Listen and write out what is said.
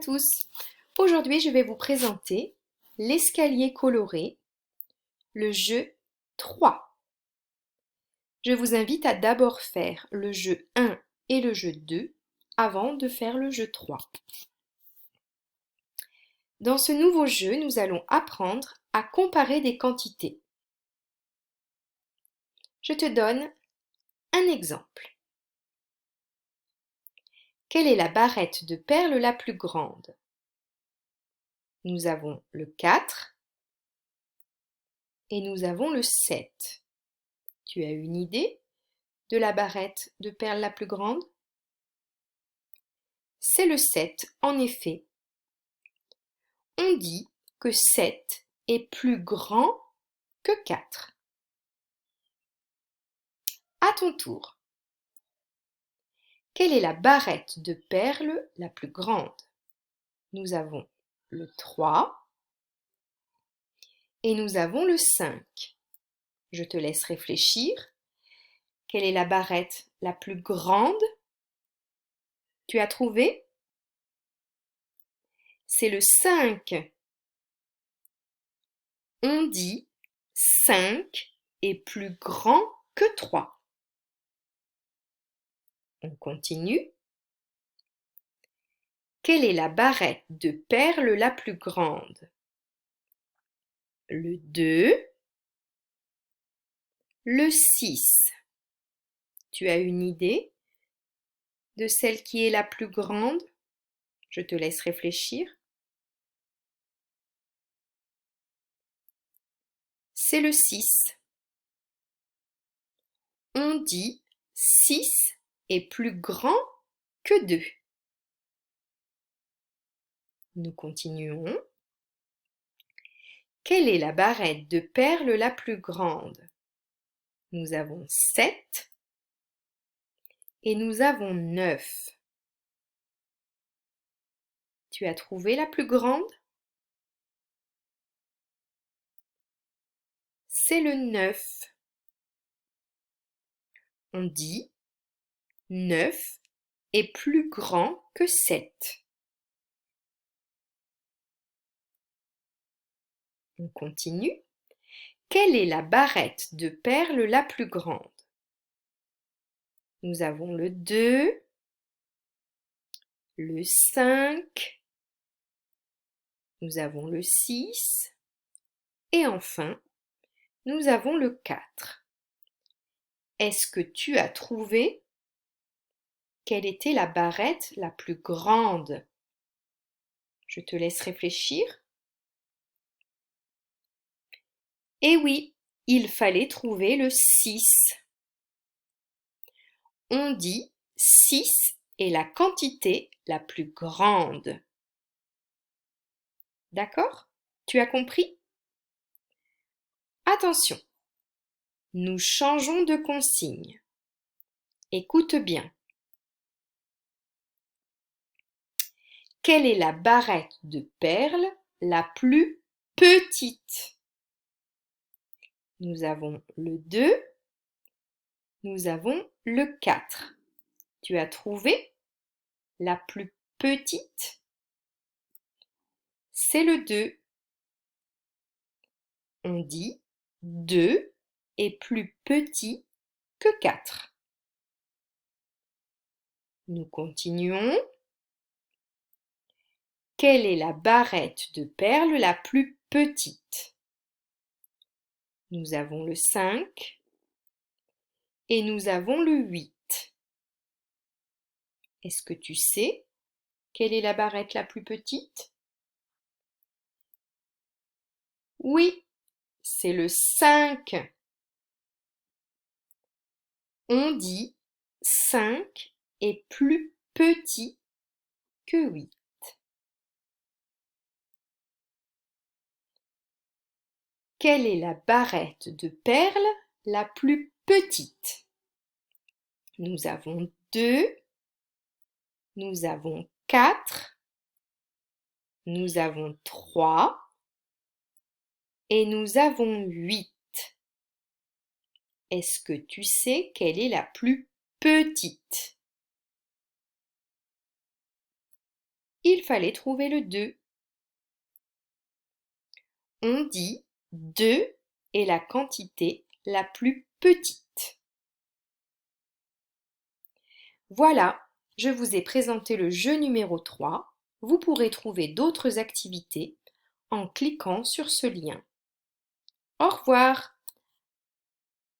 Tous. Aujourd'hui, je vais vous présenter l'escalier coloré, le jeu 3. Je vous invite à d'abord faire le jeu 1 et le jeu 2 avant de faire le jeu 3. Dans ce nouveau jeu, nous allons apprendre à comparer des quantités. Je te donne un exemple. Quelle est la barrette de perles la plus grande? Nous avons le 4 et nous avons le 7. Tu as une idée de la barrette de perles la plus grande? C'est le 7, en effet. On dit que 7 est plus grand que 4. À ton tour, quelle est la barrette de perles la plus grande? Nous avons le 3 et nous avons le 5. Je te laisse réfléchir. Quelle est la barrette la plus grande? Tu as trouvé? C'est le 5. On dit 5 est plus grand que 3. On continue. Quelle est la barrette de perles la plus grande? Le 2, le 6. Tu as une idée de celle qui est la plus grande? Je te laisse réfléchir. C'est le 6. On dit 6 est plus grand que 2. Nous continuons. Quelle est la barrette de perles la plus grande? Nous avons 7 et nous avons 9. Tu as trouvé la plus grande? C'est le 9. On dit 9 est plus grand que 7. On continue. Quelle est la barrette de perles la plus grande? Nous avons le 2, le 5, nous avons le 6 et enfin, nous avons le 4. Est-ce que tu as trouvé quelle était la barrette la plus grande? Je te laisse réfléchir. Eh oui, il fallait trouver le 6. On dit 6 est la quantité la plus grande. D'accord? Tu as compris? Attention, nous changeons de consigne. Écoute bien. Quelle est la barrette de perles la plus petite? Nous avons le 2, nous avons le 4. Tu as trouvé la plus petite? C'est le 2. On dit 2 est plus petit que 4. Nous continuons. Quelle est la barrette de perles la plus petite? Nous avons le 5 et nous avons le 8. Est-ce que tu sais quelle est la barrette la plus petite? Oui, c'est le 5. On dit 5 est plus petit que 8. Quelle est la barrette de perles la plus petite? Nous avons 2, nous avons 4, nous avons 3 et nous avons 8. Est-ce que tu sais quelle est la plus petite? il fallait trouver le 2. On dit 2 est la quantité la plus petite. Voilà, je vous ai présenté le jeu numéro 3. Vous pourrez trouver d'autres activités en cliquant sur ce lien. Au revoir!